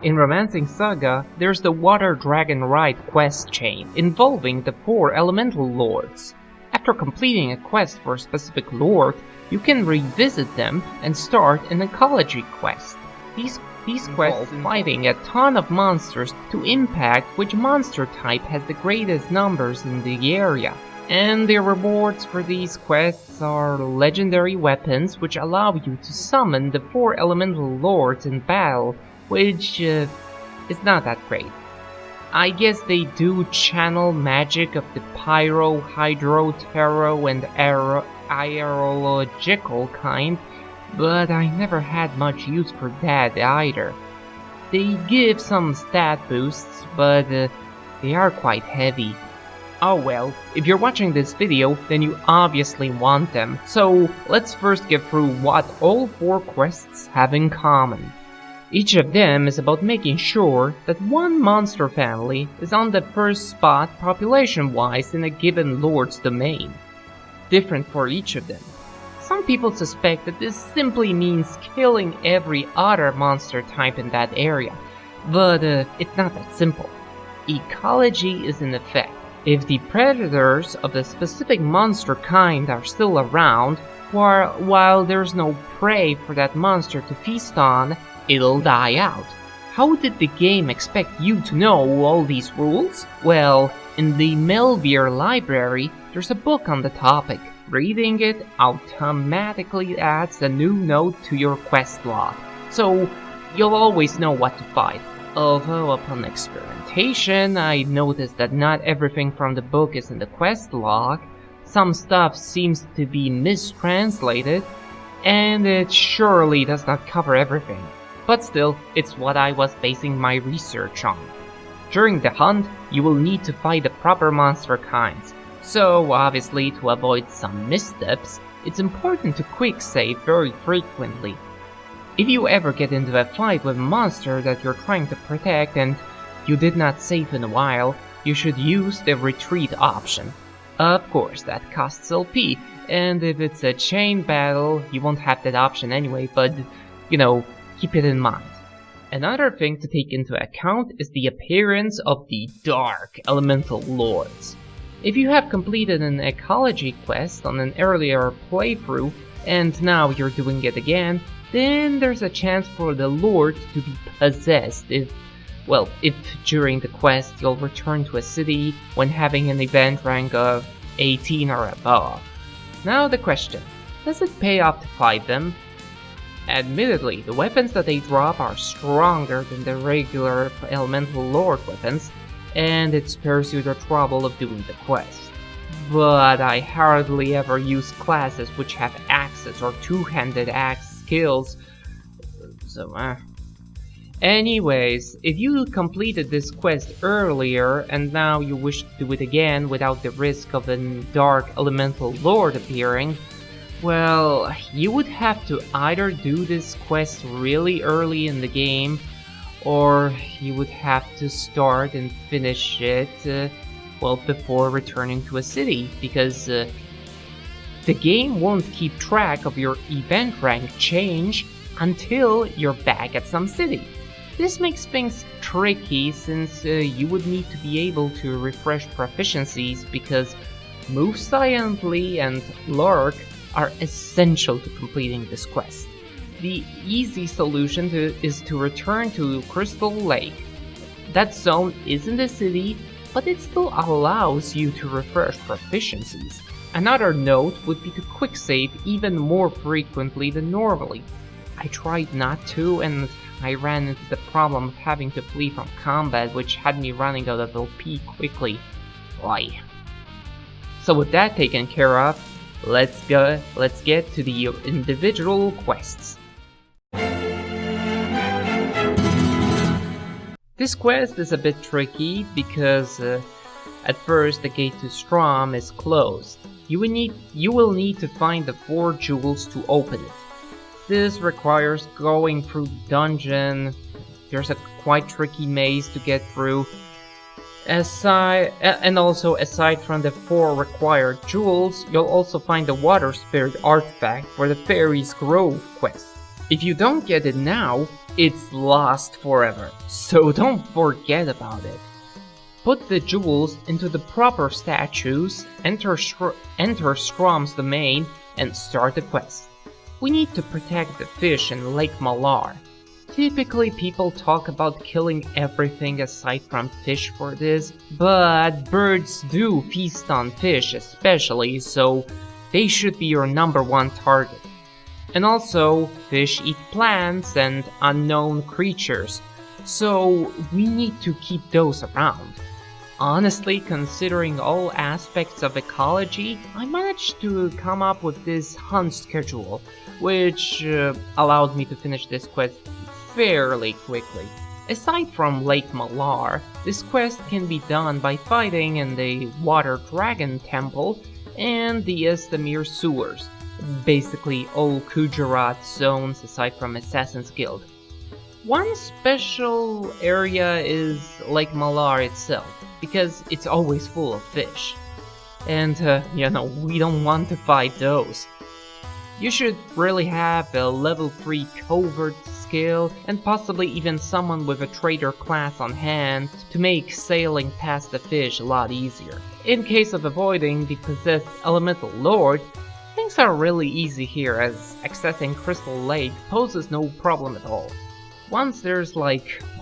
In Romancing Saga, there's the Water Dragon Ride quest chain involving the 4 elemental lords. After completing a quest for a specific lord, you can revisit them and start an ecology quest. These quests fighting a ton of monsters to impact which monster type has the greatest numbers in the area. And the rewards for these quests are legendary weapons which allow you to summon the 4 elemental lords in battle, which is not that great. I guess they do channel magic of the pyro, hydro, tarot, and aerological kind, but I never had much use for that either. They give some stat boosts, but they are quite heavy. Oh well, if you're watching this video, then you obviously want them, so let's first get through what all 4 quests have in common. Each of them is about making sure that one monster family is on the first spot population-wise in a given lord's domain. Different for each of them. Some people suspect that this simply means killing every other monster type in that area, but it's not that simple. Ecology is in effect. If the predators of the specific monster kind are still around, while there's no prey for that monster to feast on, it'll die out. How did the game expect you to know all these rules? Well, in the Melvir library, there's a book on the topic. Reading it automatically adds a new note to your quest log, so you'll always know what to fight. Although upon experimentation, I noticed that not everything from the book is in the quest log. Some stuff seems to be mistranslated, and it surely does not cover everything. But still, it's what I was basing my research on. During the hunt, you will need to fight the proper monster kinds. So obviously, to avoid some missteps, it's important to quick save very frequently. If you ever get into a fight with a monster that you're trying to protect and you did not save in a while, you should use the retreat option. Of course, that costs LP, and if it's a chain battle, you won't have that option anyway, but, you know, keep it in mind. Another thing to take into account is the appearance of the Dark Elemental Lords. If you have completed an ecology quest on an earlier playthrough, and now you're doing it again, then there's a chance for the Lord to be possessed if during the quest you'll return to a city when having an event rank of 18 or above. Now the question, does it pay off to fight them? Admittedly, the weapons that they drop are stronger than the regular Elemental Lord weapons, and it spares you the trouble of doing the quest. But I hardly ever use classes which have axes or two-handed axe skills, so Anyways, if you completed this quest earlier and now you wish to do it again without the risk of a Dark Elemental Lord appearing, well, you would have to either do this quest really early in the game, or you would have to start and finish it, before returning to a city, because the game won't keep track of your event rank change until you're back at some city. This makes things tricky since you would need to be able to refresh proficiencies because Move Silently and Lurk are essential to completing this quest. The easy solution is to return to Crystal Lake. That zone isn't a city, but it still allows you to refresh proficiencies. Another note would be to quick save even more frequently than normally. I tried not to, and I ran into the problem of having to flee from combat, which had me running out of LP quickly. Why? So with that taken care of, let's get to the individual quests. This quest is a bit tricky because at first the gate to Strom is closed. You will need to find the 4 jewels to open it. This requires going through the dungeon. There's a quite tricky maze to get through. Aside from the 4 required jewels, you'll also find the Water Spirit artifact for the Fairy's Grove quest. If you don't get it now, it's lost forever, so don't forget about it. Put the jewels into the proper statues, enter Scrum's domain, and start the quest. We need to protect the fish in Lake Malar. Typically people talk about killing everything aside from fish for this, but birds do feast on fish especially, so they should be your #1 target. And also, fish eat plants and unknown creatures, so we need to keep those around. Honestly, considering all aspects of ecology, I managed to come up with this hunt schedule, which allowed me to finish this quest fairly quickly. Aside from Lake Malar, this quest can be done by fighting in the Water Dragon Temple and the Estamir Sewers, basically all Kujarat zones aside from Assassin's Guild. One special area is Lake Malar itself, because it's always full of fish. And, we don't want to fight those. You should really have a level 3 covert skill, and possibly even someone with a trader class on hand to make sailing past the fish a lot easier. In case of avoiding the possessed elemental lord, things are really easy here, as accessing Crystal Lake poses no problem at all. Once there's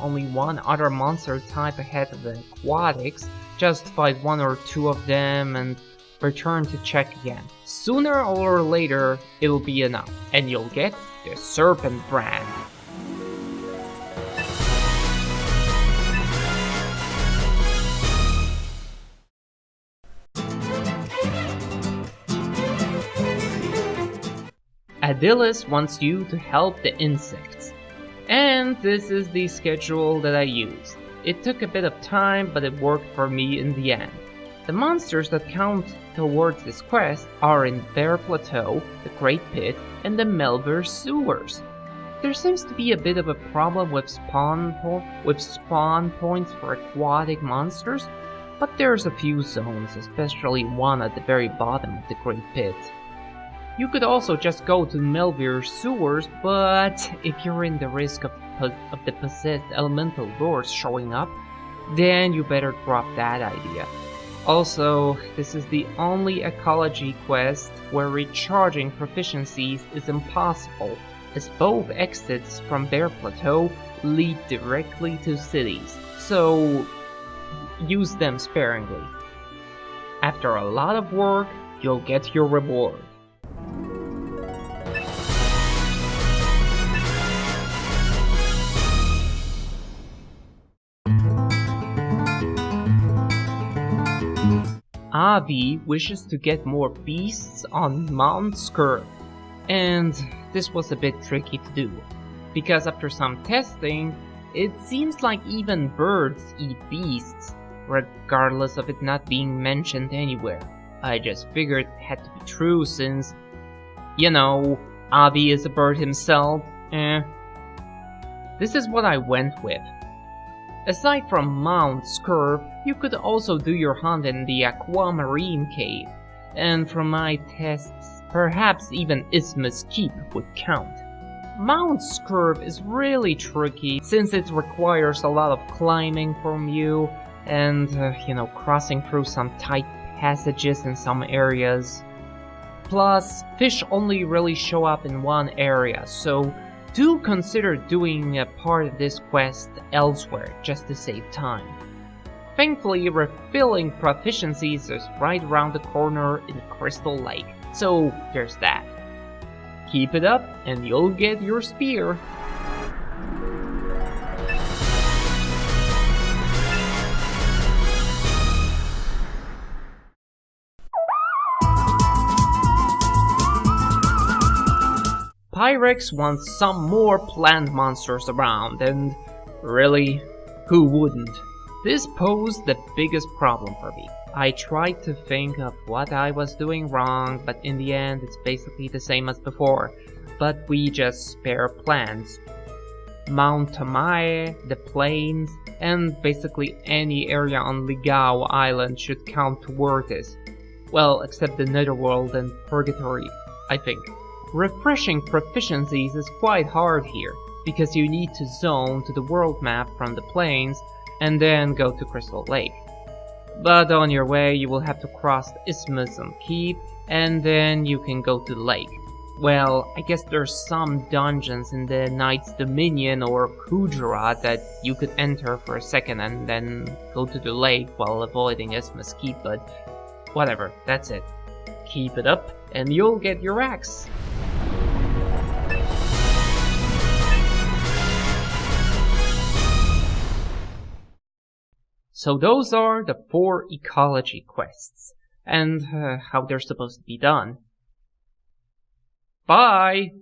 only one other monster type ahead of the aquatics, just fight 1 or 2 of them and return to check again. Sooner or later, it'll be enough, and you'll get the Serpent Brand. Adilis wants you to help the insects. And this is the schedule that I used. It took a bit of time, but it worked for me in the end. The monsters that count towards this quest are in Bear Plateau, the Great Pit, and the Melvir Sewers. There seems to be a bit of a problem with spawn points for aquatic monsters, but there's a few zones, especially one at the very bottom of the Great Pit. You could also just go to Melvir Sewers, but if you're in the risk of the possessed elemental lords showing up, then you better drop that idea. Also, this is the only ecology quest where recharging proficiencies is impossible, as both exits from Bear Plateau lead directly to cities, so use them sparingly. After a lot of work, you'll get your reward. Avi wishes to get more beasts on Mount Skurv, and this was a bit tricky to do, because after some testing, it seems like even birds eat beasts, regardless of it not being mentioned anywhere. I just figured it had to be true since, Avi is a bird himself. This is what I went with. Aside from Mount Skurv, you could also do your hunt in the Aquamarine Cave, and from my tests, perhaps even Isthmus Keep would count. Mount Skurv is really tricky since it requires a lot of climbing from you and, crossing through some tight passages in some areas. Plus, fish only really show up in one area, so do consider doing a part of this quest elsewhere just to save time. Thankfully, refilling proficiencies is right around the corner in Crystal Lake, so there's that. Keep it up and you'll get your spear. Pyrex wants some more plant monsters around, and really, who wouldn't? This posed the biggest problem for me. I tried to think of what I was doing wrong, but in the end it's basically the same as before, but we just spare plants. Mount Tamae, the plains, and basically any area on Ligao Island should count toward this. Well, except the Netherworld and Purgatory, I think. Refreshing proficiencies is quite hard here, because you need to zone to the world map from the plains and then go to Crystal Lake. But on your way you will have to cross the isthmus and keep, and then you can go to the lake. Well, I guess there's some dungeons in the Knight's Dominion or Kujarat that you could enter for a second and then go to the lake while avoiding Isthmus Keep, but whatever, that's it. Keep it up and you'll get your axe. So those are the 4 ecology quests, and how they're supposed to be done. Bye!